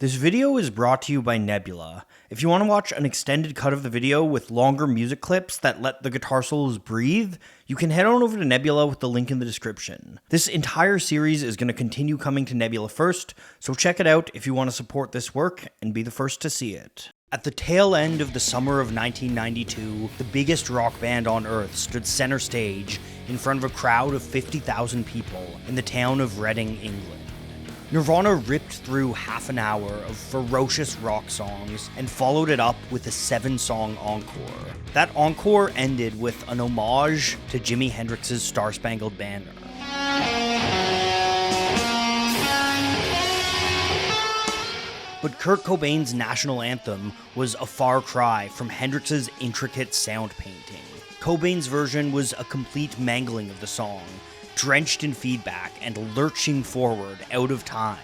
This video is brought to you by Nebula. If you want to watch an extended cut of the video with longer music clips that let the guitar solos breathe, you can head on over to Nebula with the link in the description. This entire series is going to continue coming to Nebula first, so check it out if you want to support this work and be the first to see it. At the tail end of the summer of 1992, the biggest rock band on Earth stood center stage in front of a crowd of 50,000 people in the town of Reading, England. Nirvana ripped through half an hour of ferocious rock songs and followed it up with a 7-song encore. That encore ended with an homage to Jimi Hendrix's Star-Spangled Banner. But Kurt Cobain's national anthem was a far cry from Hendrix's intricate sound painting. Cobain's version was a complete mangling of the song, drenched in feedback and lurching forward out of time.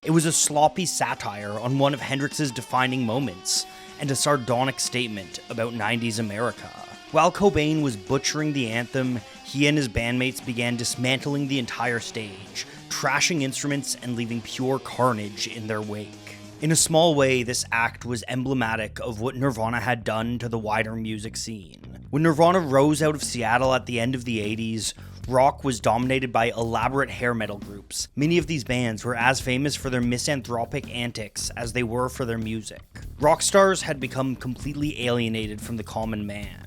It was a sloppy satire on one of Hendrix's defining moments, and a sardonic statement about 90s America. While Cobain was butchering the anthem, he and his bandmates began dismantling the entire stage, trashing instruments and leaving pure carnage in their wake. In a small way, this act was emblematic of what Nirvana had done to the wider music scene. When Nirvana rose out of Seattle at the end of the 80s, rock was dominated by elaborate hair metal groups. Many of these bands were as famous for their misanthropic antics as they were for their music. Rock stars had become completely alienated from the common man.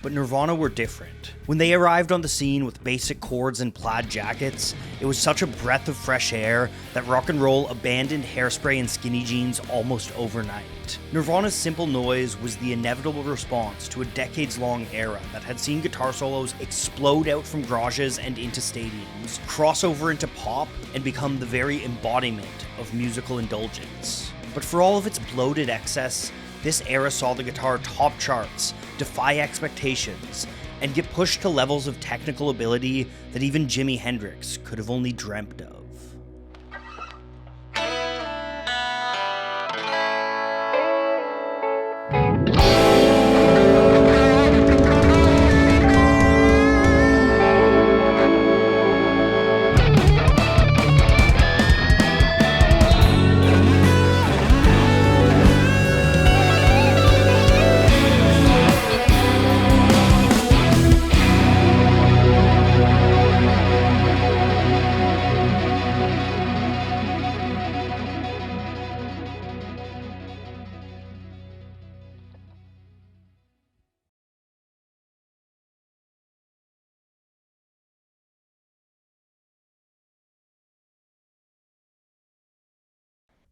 But Nirvana were different. When they arrived on the scene with basic chords and plaid jackets, it was such a breath of fresh air that rock and roll abandoned hairspray and skinny jeans almost overnight. Nirvana's Simple Noise was the inevitable response to a decades-long era that had seen guitar solos explode out from garages and into stadiums, cross over into pop, and become the very embodiment of musical indulgence. But for all of its bloated excess, this era saw the guitar top charts, defy expectations, and get pushed to levels of technical ability that even Jimi Hendrix could have only dreamt of.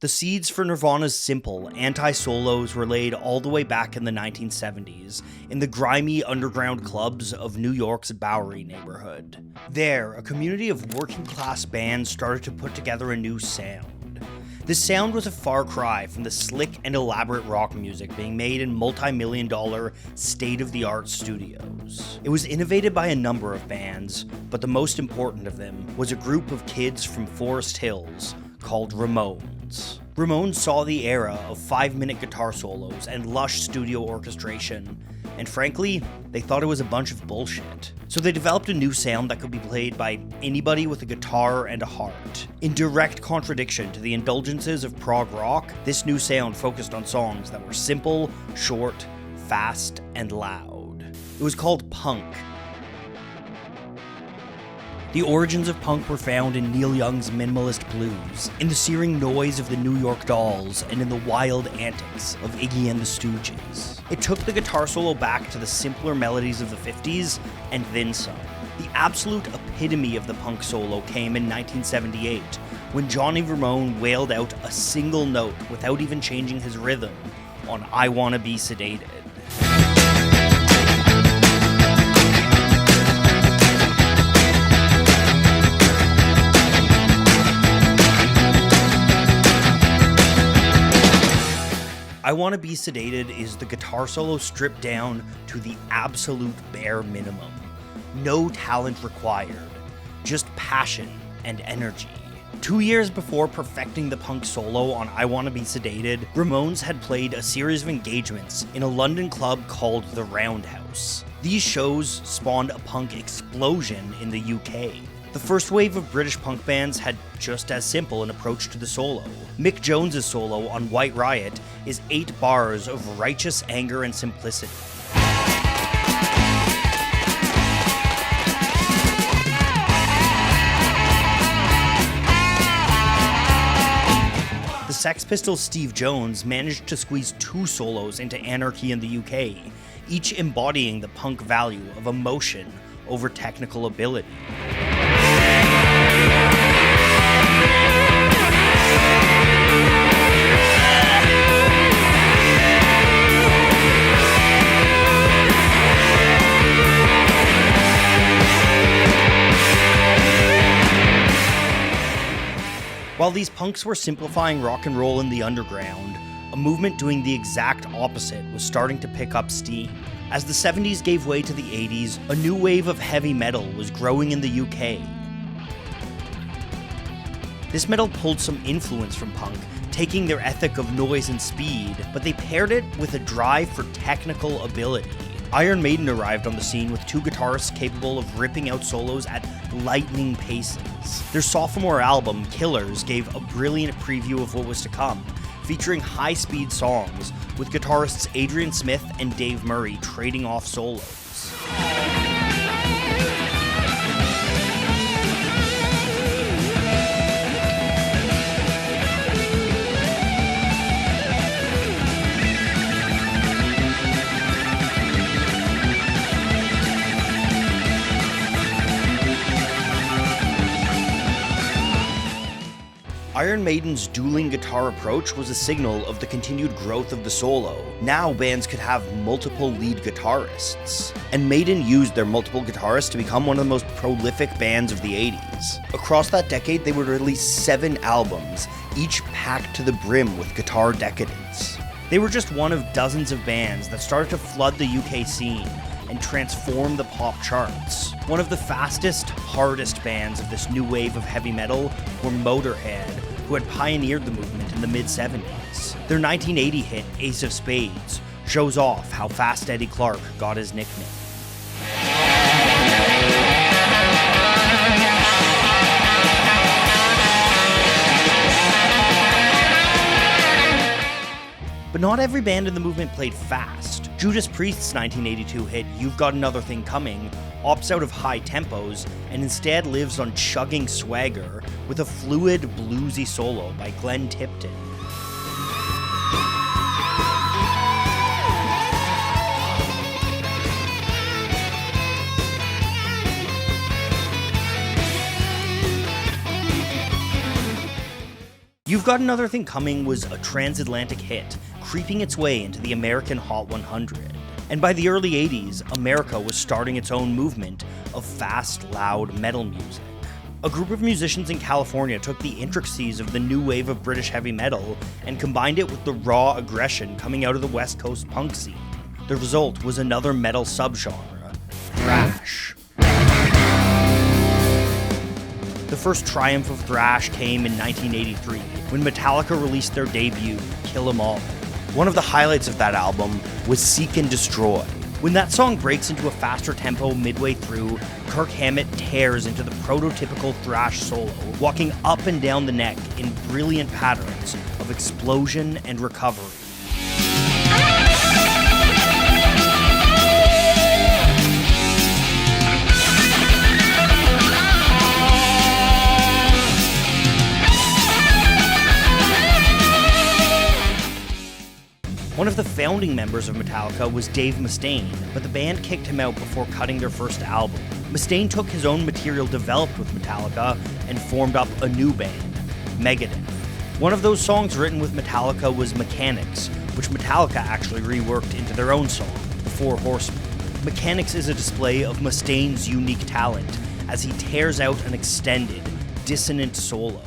The seeds for Nirvana's simple, anti-solos were laid all the way back in the 1970s, in the grimy underground clubs of New York's Bowery neighborhood. There, a community of working-class bands started to put together a new sound. This sound was a far cry from the slick and elaborate rock music being made in multi-million-dollar, state-of-the-art studios. It was innovated by a number of bands, but the most important of them was a group of kids from Forest Hills called Ramones. Ramones saw the era of 5-minute guitar solos and lush studio orchestration, and frankly, they thought it was a bunch of bullshit. So they developed a new sound that could be played by anybody with a guitar and a heart. In direct contradiction to the indulgences of prog rock, this new sound focused on songs that were simple, short, fast, and loud. It was called punk. The origins of punk were found in Neil Young's minimalist blues, in the searing noise of the New York Dolls, and in the wild antics of Iggy and the Stooges. It took the guitar solo back to the simpler melodies of the 50s, and then some. The absolute epitome of the punk solo came in 1978, when Johnny Ramone wailed out a single note without even changing his rhythm on I Wanna Be Sedated. I Wanna Be Sedated is the guitar solo stripped down to the absolute bare minimum. No talent required, just passion and energy. 2 years before perfecting the punk solo on I Wanna Be Sedated, Ramones had played a series of engagements in a London club called the Roundhouse. These shows spawned a punk explosion in the UK. The first wave of British punk bands had just as simple an approach to the solo. Mick Jones's solo on White Riot is 8 bars of righteous anger and simplicity. The Sex Pistols' Steve Jones managed to squeeze 2 solos into Anarchy in the UK, each embodying the punk value of emotion over technical ability. While these punks were simplifying rock and roll in the underground, a movement doing the exact opposite was starting to pick up steam. As the 70s gave way to the 80s, a new wave of heavy metal was growing in the UK. This metal pulled some influence from punk, taking their ethic of noise and speed, but they paired it with a drive for technical ability. Iron Maiden arrived on the scene with 2 guitarists capable of ripping out solos at lightning paces. Their sophomore album, Killers, gave a brilliant preview of what was to come, featuring high-speed songs, with guitarists Adrian Smith and Dave Murray trading off solos. Iron Maiden's dueling guitar approach was a signal of the continued growth of the solo. Now bands could have multiple lead guitarists. And Maiden used their multiple guitarists to become one of the most prolific bands of the 80s. Across that decade, they would release 7 albums, each packed to the brim with guitar decadence. They were just one of dozens of bands that started to flood the UK scene and transform the pop charts. One of the fastest, hardest bands of this new wave of heavy metal were Motorhead, who had pioneered the movement in the mid-70s. Their 1980 hit, Ace of Spades, shows off how Fast Eddie Clarke got his nickname. But not every band in the movement played fast. Judas Priest's 1982 hit, You've Got Another Thing Coming, opts out of high tempos and instead lives on chugging swagger with a fluid, bluesy solo by Glenn Tipton. You've Got Another Thing Coming was a transatlantic hit, creeping its way into the American Hot 100. And by the early 80s, America was starting its own movement of fast, loud metal music. A group of musicians in California took the intricacies of the new wave of British heavy metal and combined it with the raw aggression coming out of the West Coast punk scene. The result was another metal subgenre, thrash. The first triumph of thrash came in 1983, when Metallica released their debut, Kill 'Em All. One of the highlights of that album was Seek and Destroy. When that song breaks into a faster tempo midway through, Kirk Hammett tears into the prototypical thrash solo, walking up and down the neck in brilliant patterns of explosion and recovery. One of the founding members of Metallica was Dave Mustaine, but the band kicked him out before cutting their first album. Mustaine took his own material developed with Metallica and formed up a new band, Megadeth. One of those songs written with Metallica was Mechanics, which Metallica actually reworked into their own song, The Four Horsemen. Mechanics is a display of Mustaine's unique talent as he tears out an extended, dissonant solo.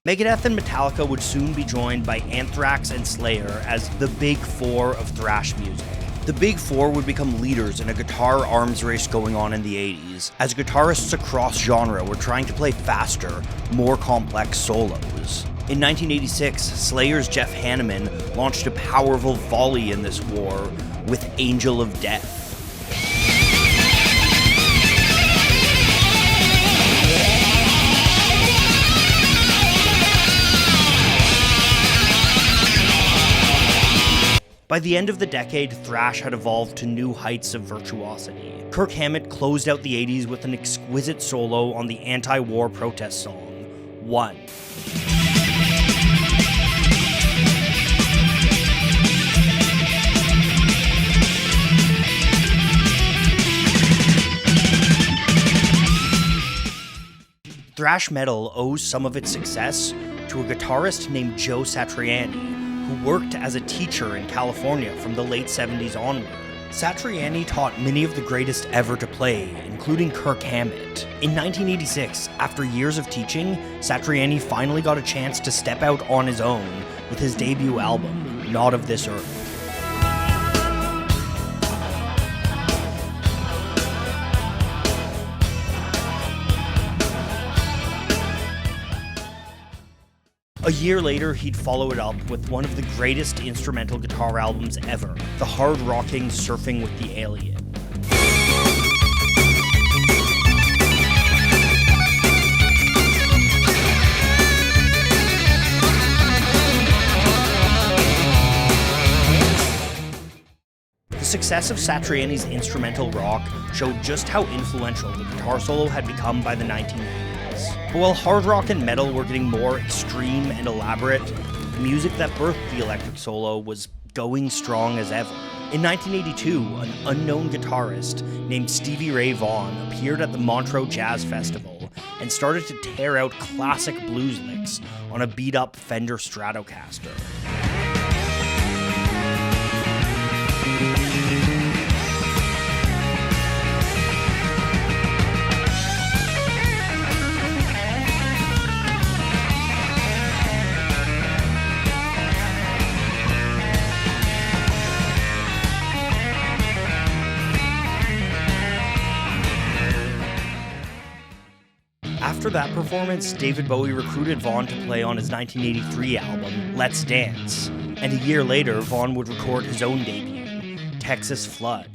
Megadeth and Metallica would soon be joined by Anthrax and Slayer as the Big Four of thrash music. The Big Four would become leaders in a guitar arms race going on in the 80s, as guitarists across genre were trying to play faster, more complex solos. In 1986, Slayer's Jeff Hanneman launched a powerful volley in this war with Angel of Death. By the end of the decade, thrash had evolved to new heights of virtuosity. Kirk Hammett closed out the 80s with an exquisite solo on the anti-war protest song, One. Thrash metal owes some of its success to a guitarist named Joe Satriani, who worked as a teacher in California from the late 70s onward. Satriani taught many of the greatest ever to play, including Kirk Hammett. In 1986, after years of teaching, Satriani finally got a chance to step out on his own with his debut album, Not of This Earth. A year later, he'd follow it up with one of the greatest instrumental guitar albums ever, the hard-rocking Surfing with the Alien. The success of Satriani's instrumental rock showed just how influential the guitar solo had become by the 1990s. But while hard rock and metal were getting more extreme and elaborate, the music that birthed the electric solo was going strong as ever. In 1982, an unknown guitarist named Stevie Ray Vaughan appeared at the Montreux Jazz Festival and started to tear out classic blues licks on a beat-up Fender Stratocaster. After that performance, David Bowie recruited Vaughan to play on his 1983 album, Let's Dance, and a year later, Vaughan would record his own debut, Texas Flood.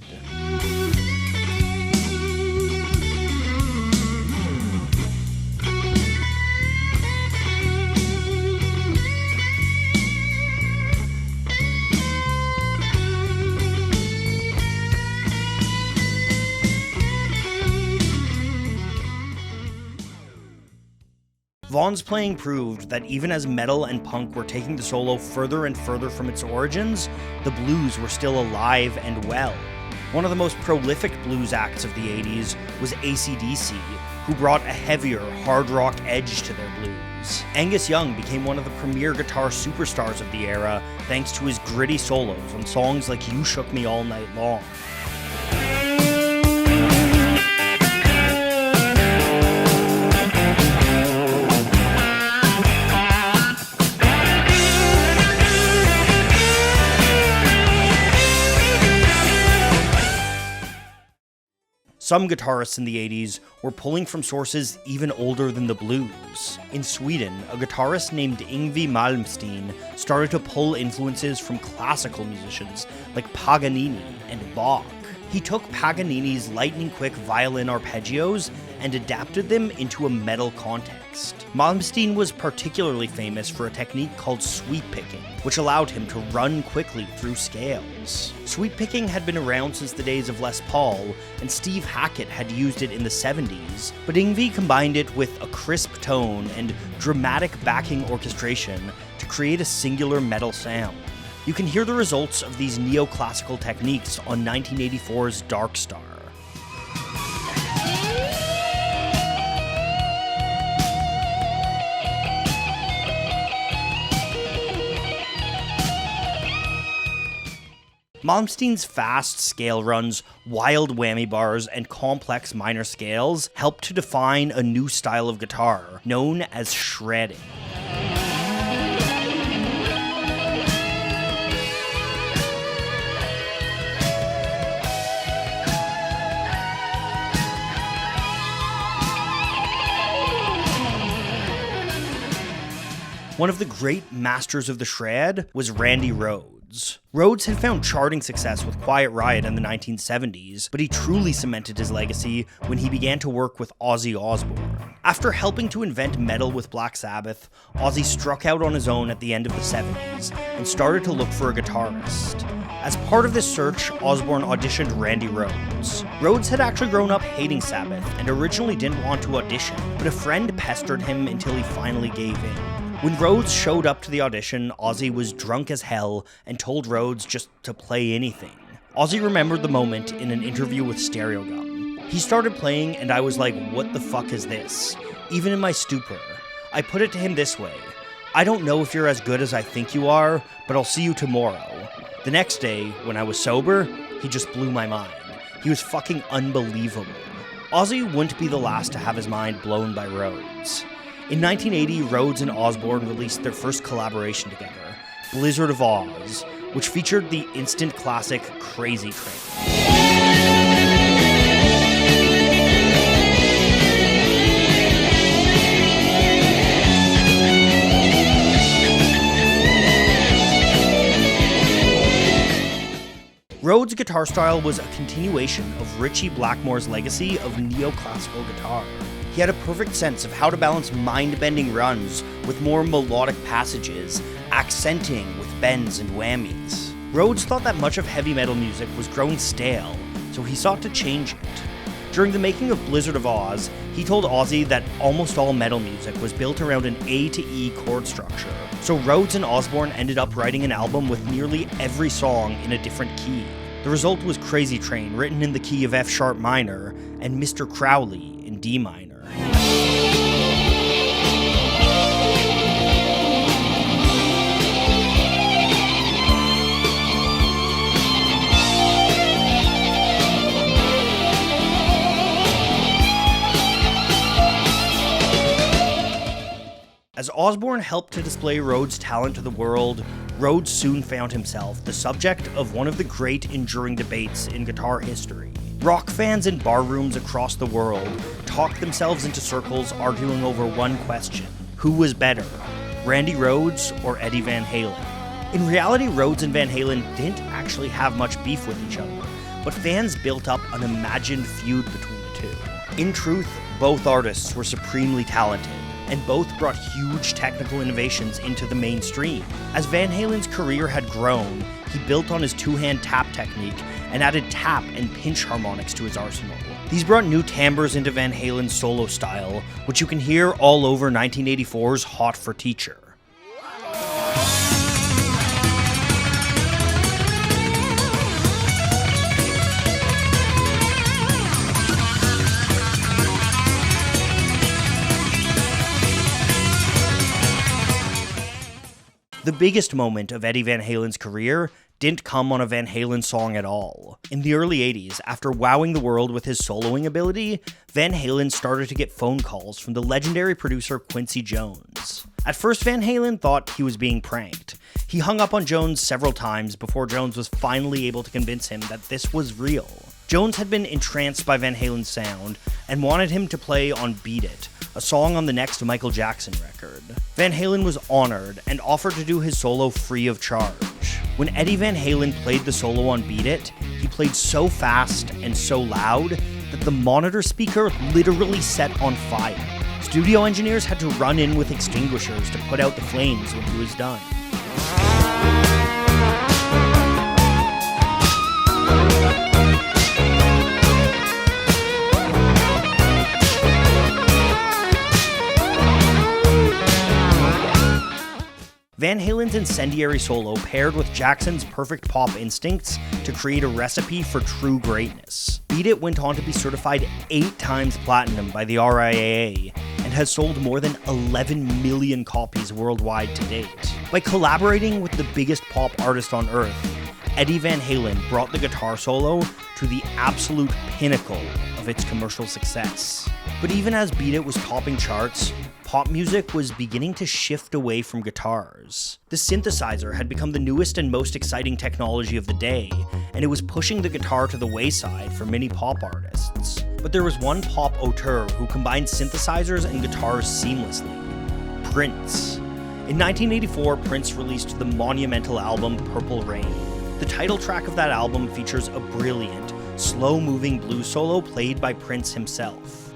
Vaughan's playing proved that even as metal and punk were taking the solo further and further from its origins, the blues were still alive and well. One of the most prolific blues acts of the 80s was AC/DC, who brought a heavier, hard rock edge to their blues. Angus Young became one of the premier guitar superstars of the era thanks to his gritty solos on songs like You Shook Me All Night Long. Some guitarists in the 80s were pulling from sources even older than the blues. In Sweden, a guitarist named Yngwie Malmsteen started to pull influences from classical musicians like Paganini and Bach. He took Paganini's lightning-quick violin arpeggios and adapted them into a metal context. Malmsteen was particularly famous for a technique called sweep picking, which allowed him to run quickly through scales. Sweep picking had been around since the days of Les Paul, and Steve Hackett had used it in the 70s, but Yngwie combined it with a crisp tone and dramatic backing orchestration to create a singular metal sound. You can hear the results of these neoclassical techniques on 1984's Dark Star. Malmsteen's fast scale runs, wild whammy bars, and complex minor scales helped to define a new style of guitar, known as shredding. One of the great masters of the shred was Randy Rhoads. Rhoads had found charting success with Quiet Riot in the 1970s, but he truly cemented his legacy when he began to work with Ozzy Osbourne. After helping to invent metal with Black Sabbath, Ozzy struck out on his own at the end of the 70s and started to look for a guitarist. As part of this search, Osbourne auditioned Randy Rhoads. Rhoads had actually grown up hating Sabbath and originally didn't want to audition, but a friend pestered him until he finally gave in. When Rhoads showed up to the audition, Ozzy was drunk as hell and told Rhoads just to play anything. Ozzy remembered the moment in an interview with Stereogum. He started playing and I was like, what the fuck is this? Even in my stupor. I put it to him this way: I don't know if you're as good as I think you are, but I'll see you tomorrow. The next day, when I was sober, he just blew my mind. He was fucking unbelievable. Ozzy wouldn't be the last to have his mind blown by Rhoads. In 1980, Rhoads and Osbourne released their first collaboration together, Blizzard of Oz, which featured the instant classic Crazy Train. Rhoads' guitar style was a continuation of Ritchie Blackmore's legacy of neoclassical guitar. He had a perfect sense of how to balance mind-bending runs with more melodic passages, accenting with bends and whammies. Rhoads thought that much of heavy metal music was growing stale, so he sought to change it. During the making of Blizzard of Oz, he told Ozzy that almost all metal music was built around an A to E chord structure, so Rhoads and Osbourne ended up writing an album with nearly every song in a different key. The result was Crazy Train, written in the key of F sharp minor, and Mr. Crowley in D minor. As Osbourne helped to display Rhoads' talent to the world, Rhoads soon found himself the subject of one of the great enduring debates in guitar history. Rock fans in bar rooms across the world talked themselves into circles arguing over one question: who was better, Randy Rhoads or Eddie Van Halen? In reality, Rhoads and Van Halen didn't actually have much beef with each other, but fans built up an imagined feud between the two. In truth, both artists were supremely talented, and both brought huge technical innovations into the mainstream. As Van Halen's career had grown, he built on his two-hand tap technique and added tap and pinch harmonics to his arsenal. These brought new timbres into Van Halen's solo style, which you can hear all over 1984's Hot for Teacher. The biggest moment of Eddie Van Halen's career didn't come on a Van Halen song at all. In the early 80s, after wowing the world with his soloing ability, Van Halen started to get phone calls from the legendary producer Quincy Jones. At first, Van Halen thought he was being pranked. He hung up on Jones several times before Jones was finally able to convince him that this was real. Jones had been entranced by Van Halen's sound and wanted him to play on Beat It, a song on the next Michael Jackson record. Van Halen was honored and offered to do his solo free of charge. When Eddie Van Halen played the solo on Beat It, he played so fast and so loud that the monitor speaker literally set on fire. Studio engineers had to run in with extinguishers to put out the flames when he was done. Van Halen's incendiary solo paired with Jackson's perfect pop instincts to create a recipe for true greatness. Beat It went on to be certified 8 times platinum by the RIAA and has sold more than 11 million copies worldwide to date. By collaborating with the biggest pop artist on earth, Eddie Van Halen brought the guitar solo to the absolute pinnacle of its commercial success. But even as Beat It was topping charts, pop music was beginning to shift away from guitars. The synthesizer had become the newest and most exciting technology of the day, and it was pushing the guitar to the wayside for many pop artists. But there was one pop auteur who combined synthesizers and guitars seamlessly: Prince. In 1984, Prince released the monumental album Purple Rain. The title track of that album features a brilliant, slow-moving blues solo played by Prince himself.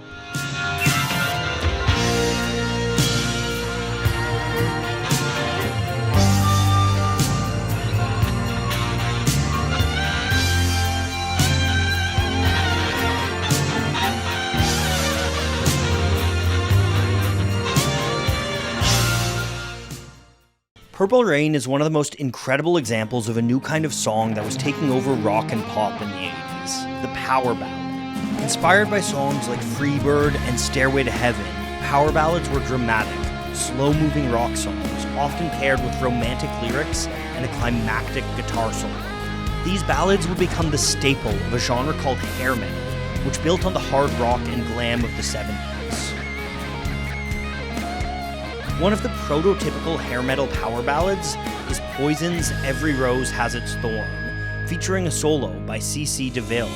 Purple Rain is one of the most incredible examples of a new kind of song that was taking over rock and pop in the 80s, the power ballad. Inspired by songs like Freebird and Stairway to Heaven, power ballads were dramatic, slow-moving rock songs, often paired with romantic lyrics and a climactic guitar solo. These ballads would become the staple of a genre called hair metal, which built on the hard rock and glam of the 70s. One of the prototypical hair metal power ballads is Poison's Every Rose Has Its Thorn, featuring a solo by C.C. DeVille.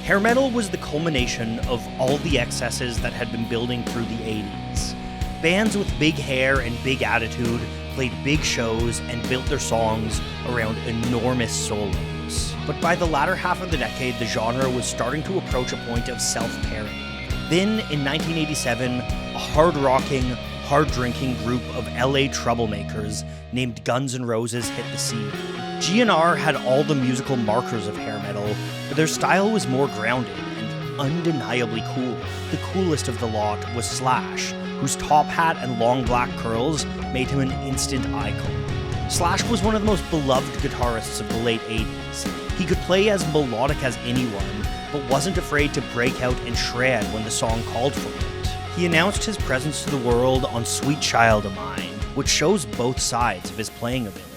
Hair metal was the culmination of all the excesses that had been building through the 80s. Bands with big hair and big attitude played big shows and built their songs around enormous solos. But by the latter half of the decade, the genre was starting to approach a point of self-parody. Then, in 1987, a hard-rocking, hard-drinking group of LA troublemakers named Guns N' Roses hit the scene. GNR had all the musical markers of hair metal, but their style was more grounded and undeniably cool. The coolest of the lot was Slash, whose top hat and long black curls made him an instant icon. Slash was one of the most beloved guitarists of the late 80s. He could play as melodic as anyone, but wasn't afraid to break out and shred when the song called for it. He announced his presence to the world on Sweet Child O' Mine, which shows both sides of his playing ability.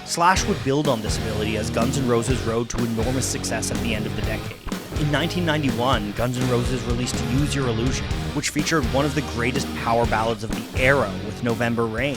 Slash would build on this ability as Guns N' Roses rode to enormous success at the end of the decade. In 1991, Guns N' Roses released Use Your Illusion, which featured one of the greatest power ballads of the era with November Rain.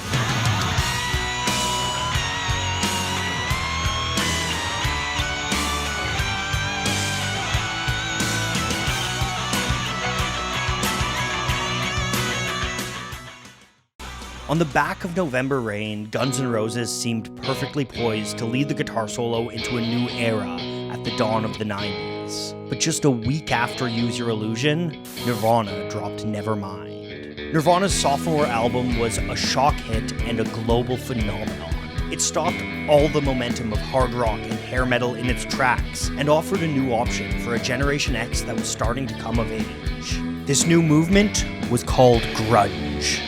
On the back of November Rain, Guns N' Roses seemed perfectly poised to lead the guitar solo into a new era at the dawn of the 90s. But just a week after Use Your Illusion, Nirvana dropped Nevermind. Nirvana's sophomore album was a shock hit and a global phenomenon. It stopped all the momentum of hard rock and hair metal in its tracks and offered a new option for a Generation X that was starting to come of age. This new movement was called grunge.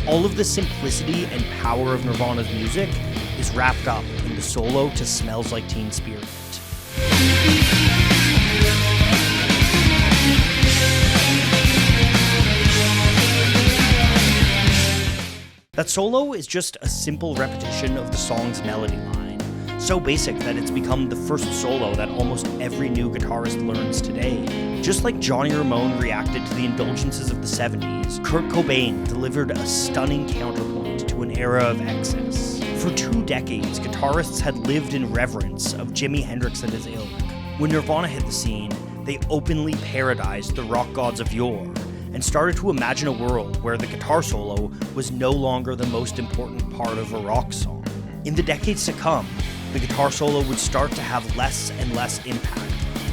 All of the simplicity and power of Nirvana's music is wrapped up in the solo to Smells Like Teen Spirit. That solo is just a simple repetition of the song's melody line, so basic that it's become the first solo that almost every new guitarist learns today. Just like Johnny Ramone reacted to the indulgences of the 70s, Kurt Cobain delivered a stunning counterpoint to an era of excess. For 2 decades, guitarists had lived in reverence of Jimi Hendrix and his ilk. When Nirvana hit the scene, they openly parodized the rock gods of yore and started to imagine a world where the guitar solo was no longer the most important part of a rock song. In the decades to come, the guitar solo would start to have less and less impact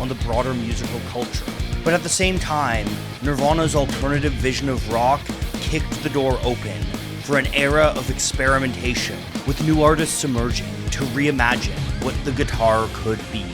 on the broader musical culture. But at the same time, Nirvana's alternative vision of rock kicked the door open for an era of experimentation, with new artists emerging to reimagine what the guitar could be.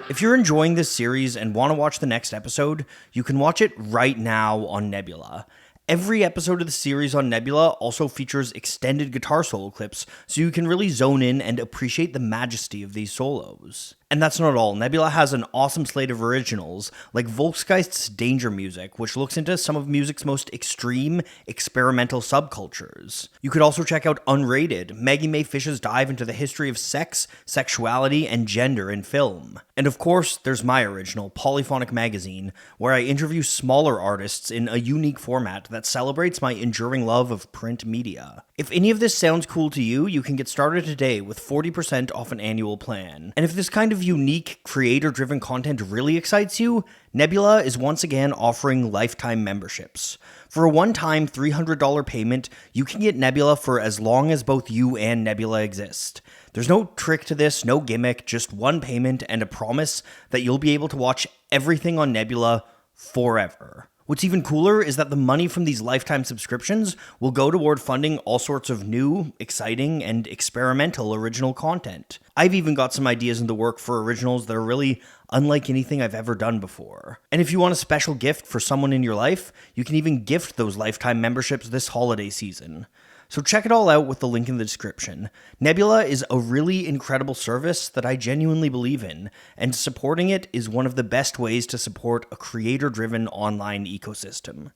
If you're enjoying this series and want to watch the next episode, you can watch it right now on Nebula. Every episode of the series on Nebula also features extended guitar solo clips, so you can really zone in and appreciate the majesty of these solos. And that's not all. Nebula has an awesome slate of originals, like Volksgeist's Danger Music, which looks into some of music's most extreme, experimental subcultures. You could also check out Unrated, Maggie Mae Fish's dive into the history of sex, sexuality, and gender in film. And of course, there's my original, Polyphonic Magazine, where I interview smaller artists in a unique format that celebrates my enduring love of print media. If any of this sounds cool to you, you can get started today with 40% off an annual plan. And if this kind of unique, creator-driven content really excites you, Nebula is once again offering lifetime memberships. For a one-time $300 payment, you can get Nebula for as long as both you and Nebula exist. There's no trick to this, no gimmick, just one payment and a promise that you'll be able to watch everything on Nebula forever. What's even cooler is that the money from these lifetime subscriptions will go toward funding all sorts of new, exciting, and experimental original content. I've even got some ideas in the work for originals that are really unlike anything I've ever done before. And if you want a special gift for someone in your life, you can even gift those lifetime memberships this holiday season. So check it all out with the link in the description. Nebula is a really incredible service that I genuinely believe in, and supporting it is one of the best ways to support a creator-driven online ecosystem.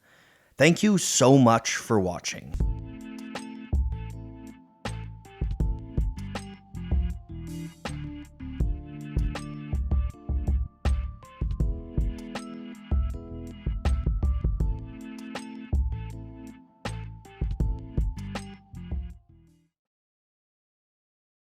Thank you so much for watching.